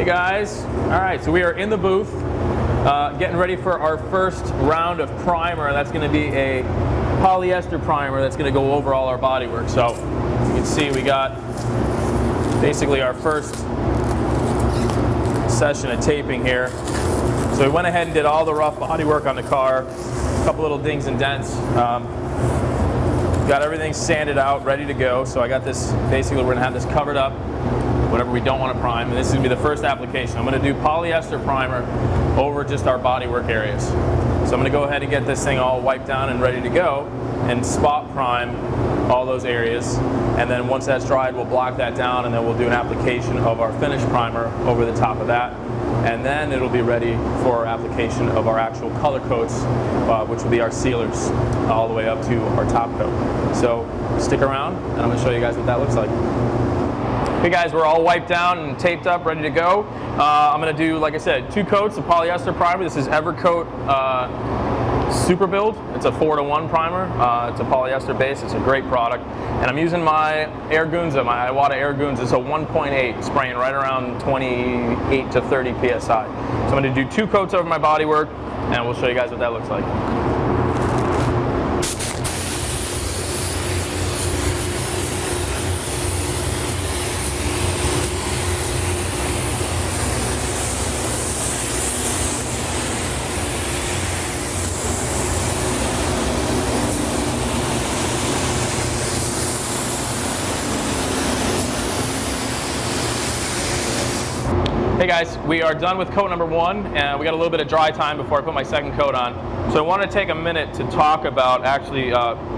Hey guys, alright, so we are in the booth getting ready for our first round of primer. That's going to be a polyester primer that's going to go over all our bodywork. So you can see we got basically our first session of taping here. So we went ahead and did all the rough bodywork on the car, a couple little dings and dents. Got everything sanded out, ready to go. So I got this, basically we're going to have this covered up, whatever we don't want to prime. And this is going to be the first application. I'm going to do polyester primer over just our bodywork areas. So I'm going to go ahead and get this thing all wiped down and ready to go and spot prime all those areas. And then once that's dried, we'll block that down and then we'll do an application of our finished primer over the top of that. And then it'll be ready for application of our actual color coats, which will be our sealers, all the way up to our top coat. So stick around and I'm going to show you guys what that looks like. Hey guys, we're all wiped down and taped up, ready to go. I'm going to do, like I said, 2 coats of polyester primer. This is Evercoat Super Build. It's a 4-to-1 primer. It's a polyester base. It's a great product. And I'm using my Airgunza, my Iwata Airgunza. It's a 1.8, spraying right around 28 to 30 psi. So I'm going to do 2 coats over my bodywork, and we'll show you guys what that looks like. Hey guys, we are done with coat number 1 and we got a little bit of dry time before I put my second coat on. So I want to take a minute to talk about actually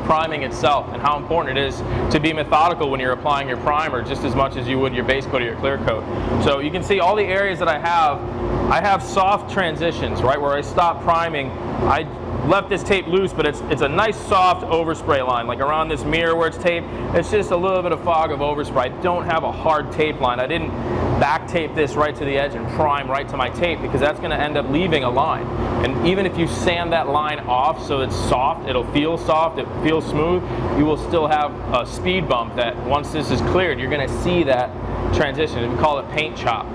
priming itself and how important it is to be methodical when you're applying your primer just as much as you would your base coat or your clear coat. So you can see all the areas that I have soft transitions, right, where I stop priming. I left this tape loose, but it's a nice soft overspray line, like around this mirror where it's taped. It's just a little bit of fog of overspray. I don't have a hard tape line. I didn't back tape this right to the edge and prime right to my tape because that's going to end up leaving a line. And even if you sand that line off so it's soft, it'll feel soft, it feels smooth, you will still have a speed bump that once this is cleared, you're going to see that transition. We call it paint chop.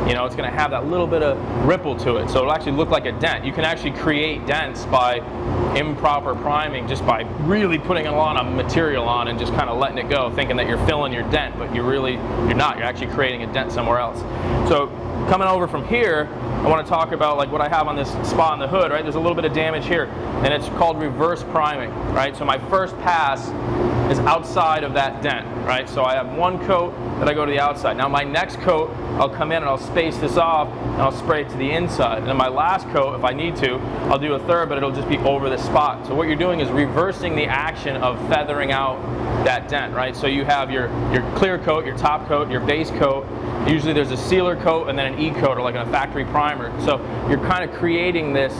You know, it's going to have that little bit of ripple to it, so it'll actually look like a dent. You can actually create dents by improper priming, just by really putting a lot of material on and just kind of letting it go, thinking that you're filling your dent, but you're not. You're actually creating a dent somewhere else. So coming over from here, I want to talk about like what I have on this spot on the hood, right? There's a little bit of damage here, and it's called reverse priming, right? So my first pass is outside of that dent, right? So I have 1 coat that I go to the outside. Now my next coat, I'll come in and I'll space this off and I'll spray it to the inside. And then my last coat, if I need to, I'll do a third, but it'll just be over the spot. So what you're doing is reversing the action of feathering out that dent, right? So you have your clear coat, your top coat, your base coat. Usually there's a sealer coat and then an E-coat or like a factory primer. So you're kind of creating this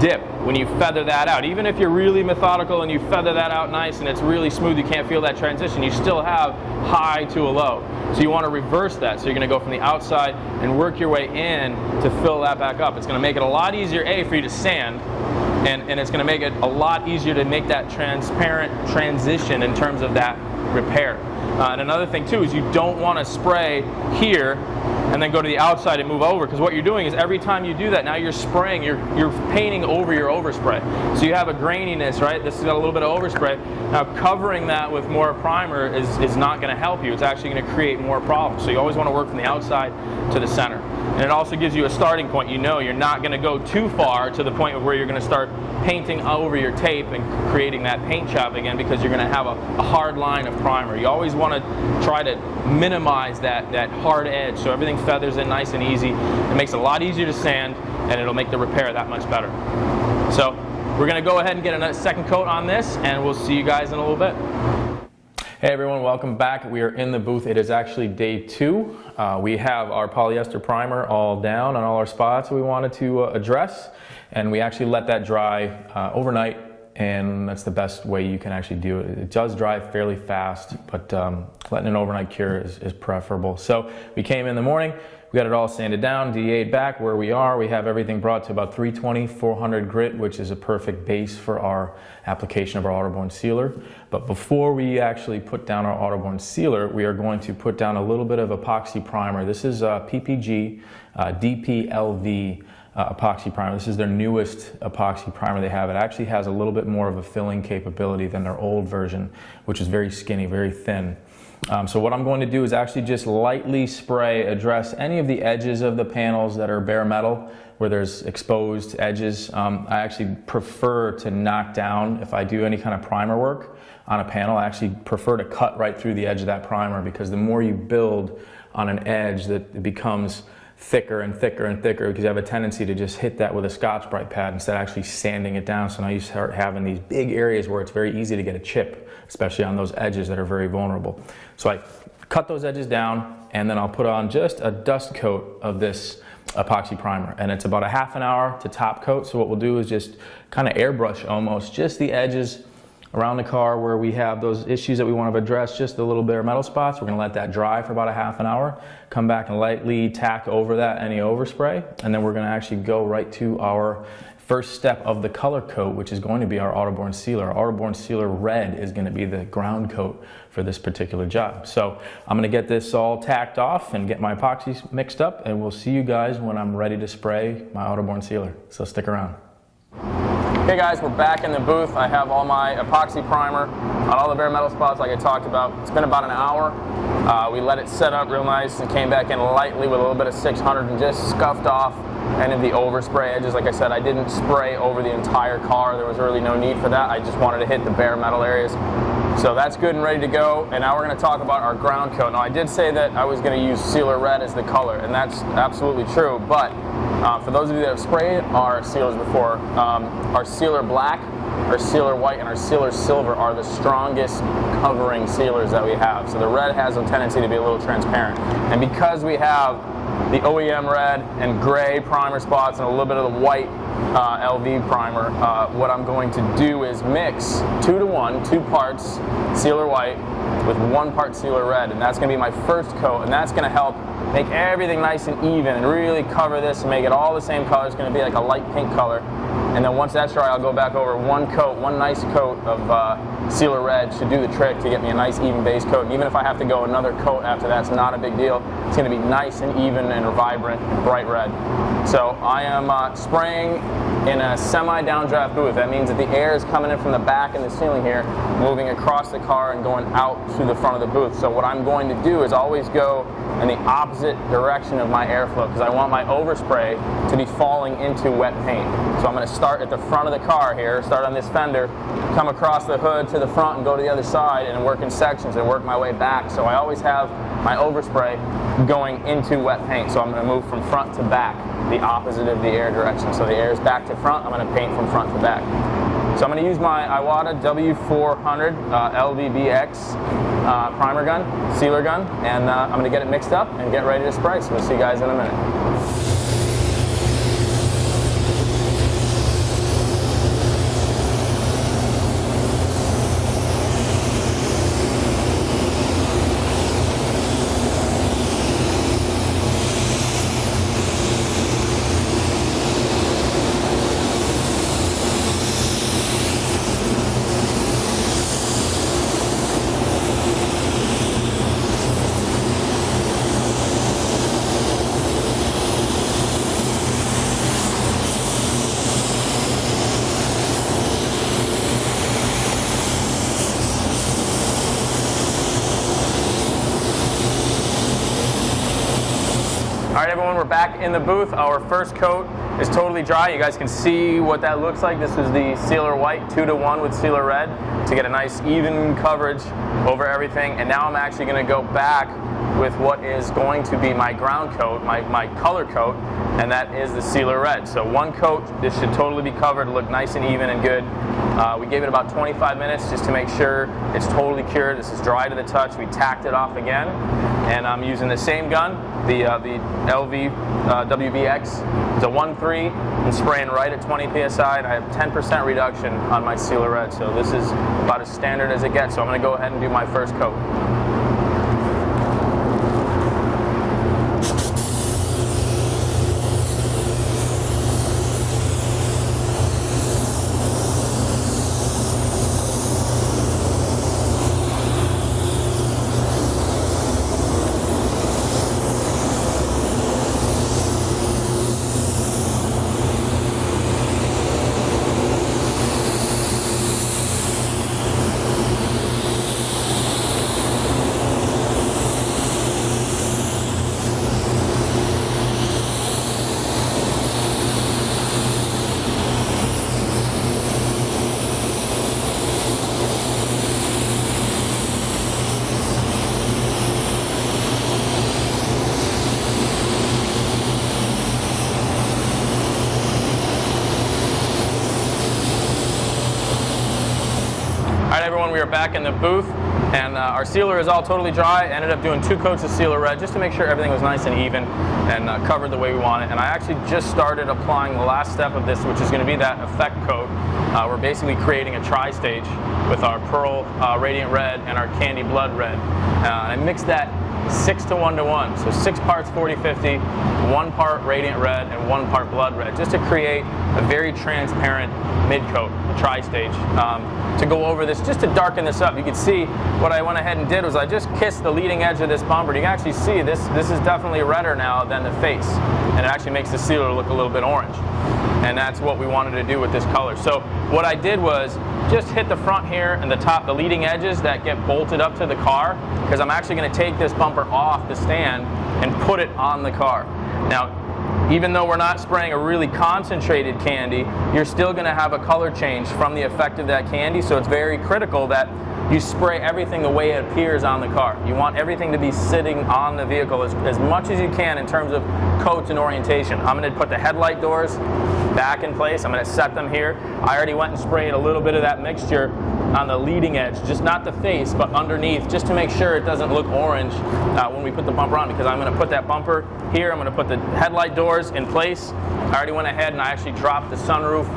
dip when you feather that out. Even if you're really methodical and you feather that out nice and it's really smooth, you can't feel that transition, you still have high to a low. So you want to reverse that. So you're going to go from the outside and work your way in to fill that back up. It's going to make it a lot easier, A, for you to sand, and it's going to make it a lot easier to make that transparent transition in terms of that repair. And another thing too is you don't want to spray here and then go to the outside and move over, because what you're doing is every time you do that, now you're spraying, you're painting over your overspray. So you have a graininess, right? This has got a little bit of overspray. Now covering that with more primer is not going to help you. It's actually going to create more problems. So you always want to work from the outside to the center. And it also gives you a starting point. You know you're not going to go too far to the point of where you're going to start painting over your tape and creating that paint chop again, because you're going to have a hard line of primer. You always want to try to minimize that hard edge so everything feathers in nice and easy. It makes it a lot easier to sand and it'll make the repair that much better. So we're going to go ahead and get a second coat on this and we'll see you guys in a little bit. Hey everyone, welcome back. We are in the booth. It is actually day 2. We have our polyester primer all down on all our spots we wanted to address, and we actually let that dry overnight and that's the best way you can actually do it. It does dry fairly fast, but letting an overnight cure is preferable. So we came in the morning, we got it all sanded down, DA'd back where we are. We have everything brought to about 320, 400 grit, which is a perfect base for our application of our Autoborn sealer. But before we actually put down our Autoborn sealer, we are going to put down a little bit of epoxy primer. This is PPG DPLV epoxy primer. This is their newest epoxy primer they have. It actually has a little bit more of a filling capability than their old version, which is very skinny, very thin. So what I'm going to do is actually just lightly spray, address any of the edges of the panels that are bare metal, where there's exposed edges. I actually prefer to knock down, if I do any kind of primer work on a panel, I actually prefer to cut right through the edge of that primer, because the more you build on an edge, that it becomes thicker and thicker and thicker, because you have a tendency to just hit that with a Scotch-Brite pad instead of actually sanding it down. So now you start having these big areas where it's very easy to get a chip, especially on those edges that are very vulnerable. So I cut those edges down, and then I'll put on just a dust coat of this epoxy primer, and it's about a half an hour to top coat. So what we'll do is just kind of airbrush almost just the edges around the car where we have those issues that we want to address, just the little bare metal spots. We're going to let that dry for about a half an hour, come back and lightly tack over that any overspray, and then we're going to actually go right to our first step of the color coat, which is going to be our Autoborn sealer. Our Autoborn sealer red is going to be the ground coat for this particular job. So I'm going to get this all tacked off and get my epoxies mixed up, and we'll see you guys when I'm ready to spray my Autoborn sealer. So stick around. Hey guys, we're back in the booth. I have all my epoxy primer on all the bare metal spots like I talked about. It's been about an hour. We let it set up real nice and came back in lightly with a little bit of 600 and just scuffed off any of the overspray edges. Like I said, I didn't spray over the entire car. There was really no need for that. I just wanted to hit the bare metal areas. So that's good and ready to go. And now we're going to talk about our ground coat. Now I did say that I was going to use sealer red as the color, and that's absolutely true. But for those of you that have sprayed our sealers before, our sealer black, our sealer white, and our sealer silver are the strongest covering sealers that we have. So the red has a tendency to be a little transparent. And because we have the OEM red and gray primer spots and a little bit of the white LV primer, what I'm going to do is mix 2 to 1, 2 parts sealer white with 1 part sealer red, and that's going to be my first coat, and that's going to help make everything nice and even and really cover this and make it all the same color. It's going to be like a light pink color. And then once that's dry, I'll go back over 1 nice coat of sealer red should do the trick to get me a nice even base coat. And even if I have to go another coat after that, it's not a big deal. It's going to be nice and even and vibrant and bright red. So I am spraying in a semi-downdraft booth. That means that the air is coming in from the back in the ceiling here, moving across the car and going out to the front of the booth. So what I'm going to do is always go in the opposite direction of my airflow, because I want my overspray to be falling into wet paint. So I'm going to start at the front of the car here, start on this fender, come across the hood to the front and go to the other side and work in sections and work my way back. So I always have my overspray going into wet paint. So I'm going to move from front to back, the opposite of the air direction. So the air is back to front, I'm going to paint from front to back. So I'm going to use my Iwata W400 LVBX primer gun, sealer gun, and I'm going to get it mixed up and get ready to spray. So we'll see you guys in a minute. All right, everyone, we're back in the booth. Our first coat is totally dry. You guys can see what that looks like. This is the sealer white 2 to 1 with sealer red to get a nice even coverage over everything. And now I'm actually going to go back with what is going to be my ground coat, my color coat, and that is the sealer red. So one coat, this should totally be covered, look nice and even and good. We gave it about 25 minutes just to make sure it's totally cured. This is dry to the touch. We tacked it off again, and I'm using the same gun, the LV WBX. It's a 1.3 and spraying right at 20 psi, and I have 10% reduction on my sealer red. So this is about as standard as it gets. So I'm going to go ahead and do my first coat. Alright everyone, we are back in the booth, and our sealer is all totally dry. I ended up doing 2 coats of sealer red just to make sure everything was nice and even and covered the way we want it. And I actually just started applying the last step of this, which is going to be that effect coat. We're basically creating a tri-stage with our pearl radiant red and our candy blood red. And I mixed that 6 to 1 to 1, so 6 parts 40-50, 1 part radiant red and 1 part blood red, just to create a very transparent mid coat, a tri-stage. To go over this, just to darken this up, you can see what I went ahead and did was I just kissed the leading edge of this bumper. You can actually see this is definitely redder now than the face, and it actually makes the sealer look a little bit orange. And that's what we wanted to do with this color. So what I did was just hit the front here and the top, the leading edges that get bolted up to the car, because I'm actually going to take this bumper off the stand and put it on the car. Now, even though we're not spraying a really concentrated candy, you're still going to have a color change from the effect of that candy, so it's very critical that you spray everything the way it appears on the car. You want everything to be sitting on the vehicle as much as you can in terms of coats and orientation. I'm going to put the headlight doors back in place. I'm going to set them here. I already went and sprayed a little bit of that mixture on the leading edge, just not the face, but underneath, just to make sure it doesn't look orange when we put the bumper on, because I'm going to put that bumper here. I'm going to put the headlight doors in place. I already went ahead and I actually dropped the sunroof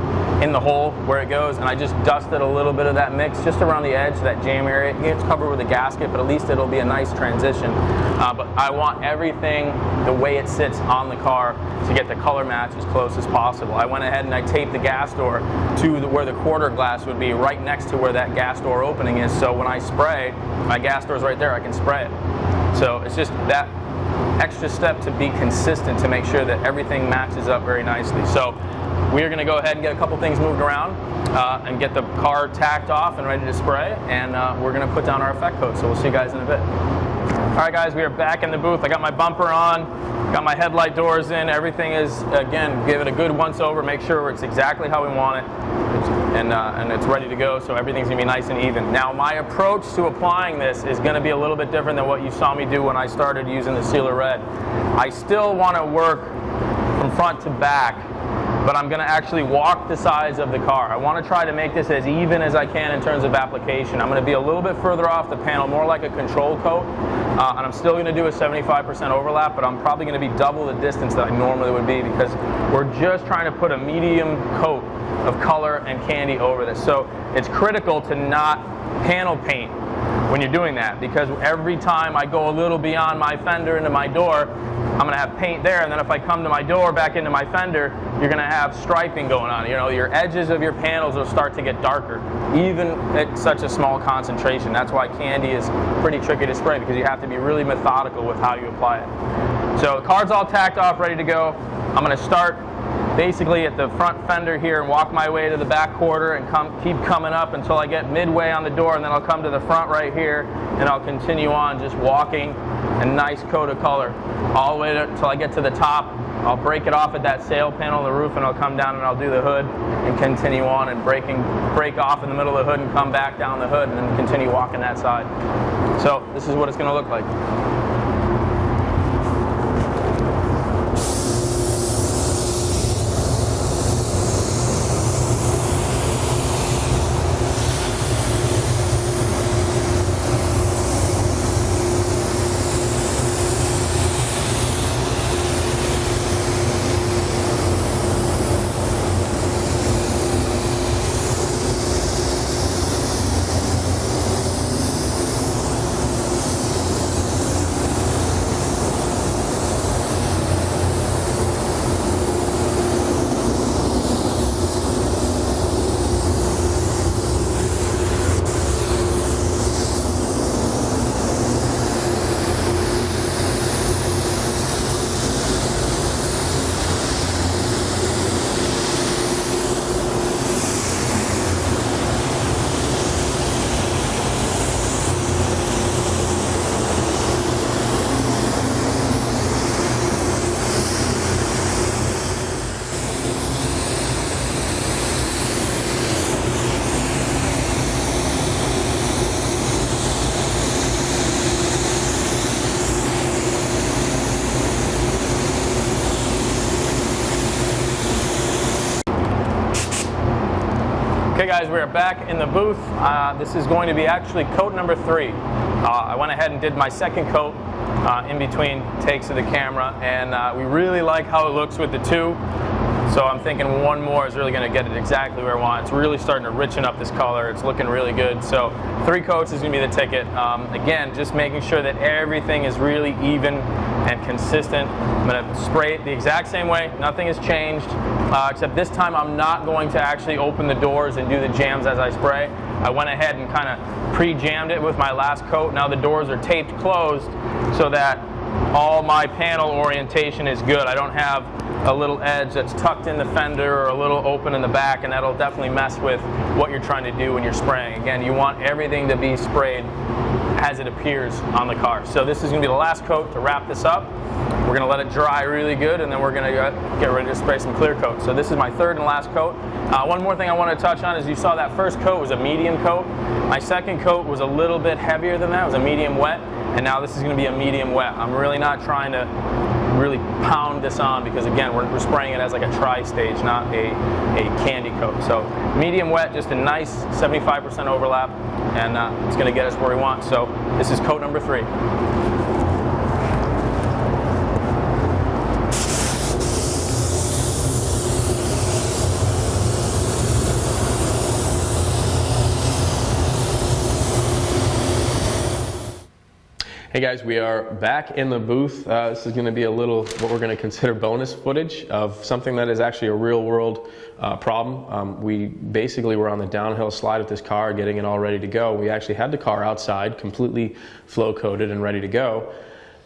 in the hole where it goes, and I just dusted a little bit of that mix just around the edge, that jam area. It gets covered with a gasket, but at least it'll be a nice transition. But I want everything the way it sits on the car to get the color match as close as possible. I went ahead and I taped the gas door to where the quarter glass would be, right next to where that gas door opening is, so when I spray, my gas door's right there, I can spray it. So it's just that extra step to be consistent to make sure that everything matches up very nicely. So we are going to go ahead and get a couple things moved around and get the car tacked off and ready to spray, and we're going to put down our effect coat. So we'll see you guys in a bit. Alright guys, we are back in the booth. I got my bumper on, got my headlight doors in, everything is, again, give it a good once over, make sure it's exactly how we want it, and it's ready to go, so everything's going to be nice and even. Now my approach to applying this is going to be a little bit different than what you saw me do when I started using the sealer red. I still want to work from front to back, but I'm going to actually walk the sides of the car. I want to try to make this as even as I can in terms of application. I'm going to be a little bit further off the panel, more like a control coat, and I'm still going to do a 75% overlap, but I'm probably going to be double the distance that I normally would be, because we're just trying to put a medium coat of color and candy over this. So it's critical to not panel paint when you're doing that, because every time I go a little beyond my fender into my door, I'm going to have paint there, and then if I come to my door back into my fender, you're going to have striping going on. You know, your edges of your panels will start to get darker, even at such a small concentration. That's why candy is pretty tricky to spray, because you have to be really methodical with how you apply it. So the car's all tacked off, ready to go. I'm going to start basically at the front fender here and walk my way to the back quarter and keep coming up until I get midway on the door, and then I'll come to the front right here and I'll continue on just walking a nice coat of color all the way until I get to the top. I'll break it off at that sail panel on the roof, and I'll come down and I'll do the hood and continue on and break off in the middle of the hood and come back down the hood and then continue walking that side. So this is what it's going to look like. Okay guys, we are back in the booth. This is going to be actually coat number 3. I went ahead and did my second coat in between takes of the camera, and we really like how it looks with the 2. So I'm thinking one more is really going to get it exactly where I want. It's really starting to richen up this color. It's looking really good. So 3 coats is going to be the ticket. Again, just making sure that everything is really even and consistent. I'm going to spray it the exact same way. Nothing has changed, except this time I'm not going to actually open the doors and do the jams as I spray. I went ahead and kind of pre-jammed it with my last coat. Now the doors are taped closed so that all my panel orientation is good. I don't have a little edge that's tucked in the fender or a little open in the back, and that'll definitely mess with what you're trying to do when you're spraying. Again, you want everything to be sprayed as it appears on the car. So this is going to be the last coat to wrap this up. We're going to let it dry really good, and then we're going to get ready to spray some clear coat. So this is my third and last coat. One more thing I want to touch on is you saw that first coat was a medium coat. My second coat was a little bit heavier than that. It was a medium wet, and now this is going to be a medium wet. I'm really not trying to really pound this on because, again, we're spraying it as like a tri-stage, not a candy coat. So medium wet, just a nice 75% overlap, and it's going to get us where we want. So this is coat number 3. Hey guys, we are back in the booth. This is going to be a little, what we're going to consider bonus footage of something that is actually a real world problem. We basically were on the downhill slide with this car, getting it all ready to go. We actually had the car outside, completely flow coated and ready to go.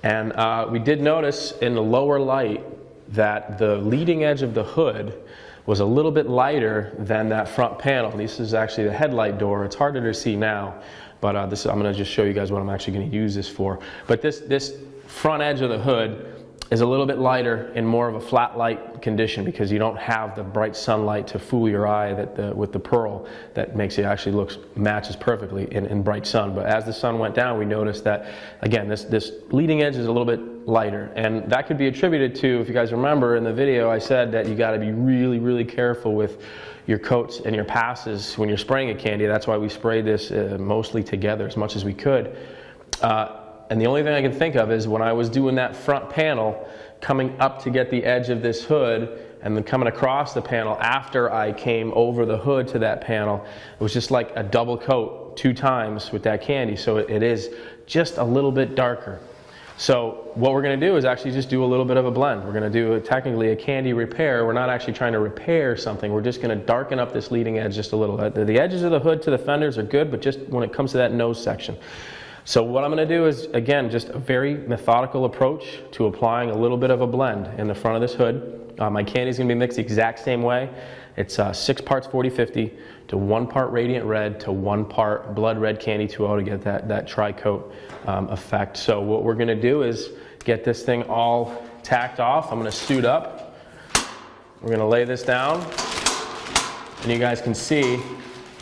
And we did notice in the lower light that the leading edge of the hood was a little bit lighter than that front panel. This is actually the headlight door. It's harder to see now. But I'm going to just show you guys what I'm actually going to use this for. But this front edge of the hood is a little bit lighter in more of a flat light condition because you don't have the bright sunlight to fool your eye with the pearl that makes it actually matches perfectly in bright sun. But as the sun went down, we noticed that, again, this leading edge is a little bit lighter. And that could be attributed to, if you guys remember in the video, I said that you got to be really, really careful with your coats and your passes when you're spraying a candy. That's why we sprayed this mostly together as much as we could. And the only thing I can think of is when I was doing that front panel, coming up to get the edge of this hood and then coming across the panel after I came over the hood to that panel, it was just like a double coat 2 times with that candy. So it is just a little bit darker. So what we're going to do is actually just do a little bit of a blend. We're going to do technically a candy repair. We're not actually trying to repair something. We're just going to darken up this leading edge just a little. The edges of the hood to the fenders are good, but just when it comes to that nose section. So what I'm going to do is, again, just a very methodical approach to applying a little bit of a blend in the front of this hood. My candy is going to be mixed the exact same way. It's 6 parts 40-50 to 1 part Radiant Red to 1 part Blood Red Candy 2.0 to get that tri-coat effect. So what we're going to do is get this thing all tacked off. I'm going to suit up. We're going to lay this down, and you guys can see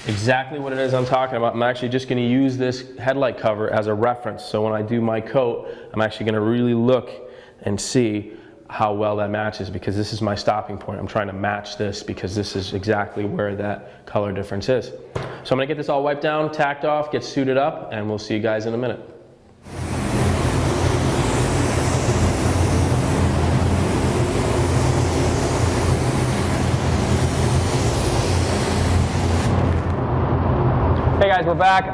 exactly what it is I'm talking about. I'm actually just going to use this headlight cover as a reference. So when I do my coat, I'm actually going to really look and see how well that matches, because this is my stopping point. I'm trying to match this because this is exactly where that color difference is. So I'm going to get this all wiped down, tacked off, get suited up, and we'll see you guys in a minute. Hey guys, we're back.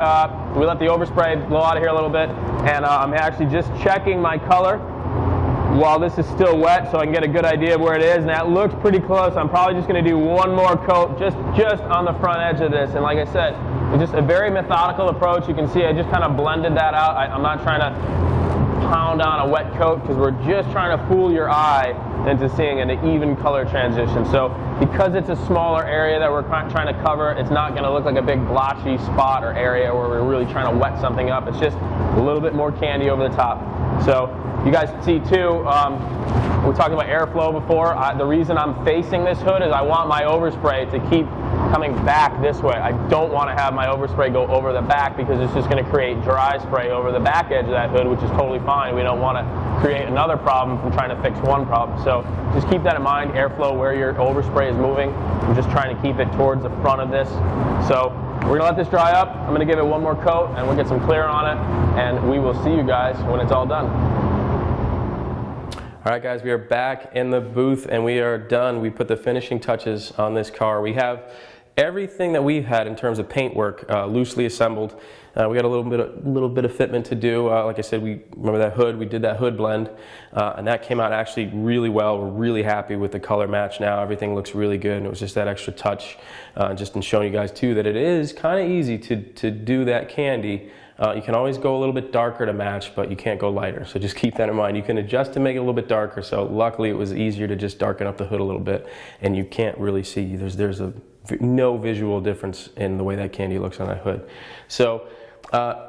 We let the overspray blow out of here a little bit, and I'm actually just checking my color while this is still wet so I can get a good idea of where it is, and that looks pretty close. I'm probably just going to do one more coat just on the front edge of this, and like I said, it's just a very methodical approach. You can see I just kind of blended that out. I'm not trying to pound on a wet coat because we're just trying to fool your eye into seeing an even color transition. So because it's a smaller area that we're trying to cover, it's not going to look like a big blotchy spot or area where we're really trying to wet something up. It's just a little bit more candy over the top. So you guys can see too, we talked about airflow before. The reason I'm facing this hood is I want my overspray to keep coming back this way. I don't want to have my overspray go over the back because it's just going to create dry spray over the back edge of that hood, which is totally fine. We don't want to create another problem from trying to fix one problem. So just keep that in mind, airflow where your overspray is moving. I'm just trying to keep it towards the front of this. So we're going to let this dry up. I'm going to give it one more coat and we'll get some clear on it, and we will see you guys when it's all done. All right, guys, we are back in the booth and we are done. We put the finishing touches on this car. We have everything that we've had in terms of paint work loosely assembled. We got a little bit of fitment to do. Like I said, we remember that hood. We did that hood blend, and that came out actually really well. We're really happy with the color match now. Everything looks really good, and it was just that extra touch, just in showing you guys too that it is kind of easy to do that candy. You can always go a little bit darker to match, but you can't go lighter. So just keep that in mind. You can adjust to make it a little bit darker. So luckily it was easier to just darken up the hood a little bit, and you can't really see. There's no visual difference in the way that candy looks on that hood. So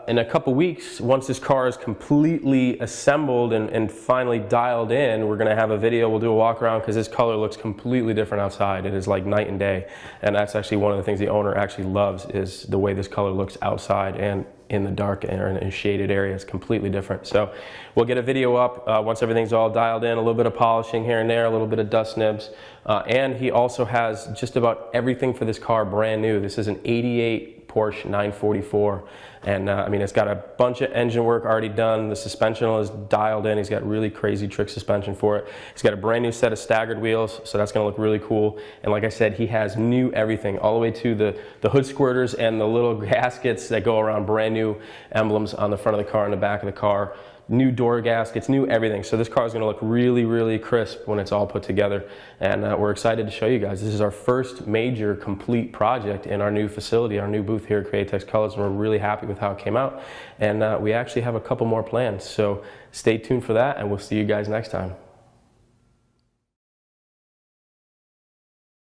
in a couple weeks, once this car is completely assembled and finally dialed in, we're going to have a video. We'll do a walk around because this color looks completely different outside. It is like night and day, and that's actually one of the things the owner actually loves, is the way this color looks outside and in the dark or in a shaded area. It's completely different. So we'll get a video up once everything's all dialed in, a little bit of polishing here and there, a little bit of dust nibs, and he also has just about everything for this car brand new. This is an 88 Porsche 944, and I mean, it's got a bunch of engine work already done. The suspension is dialed in. He's got really crazy trick suspension for it. He's got a brand new set of staggered wheels, so that's going to look really cool. And like I said, he has new everything, all the way to the hood squirters and the little gaskets that go around, brand new emblems on the front of the car and the back of the car. New door gaskets, new everything. So this car is going to look really, really crisp when it's all put together, and we're excited to show you guys. This is our first major complete project in our new facility, our new booth here at Createx Colors, and we're really happy with how it came out. And we actually have a couple more plans, so stay tuned for that, and we'll see you guys next time.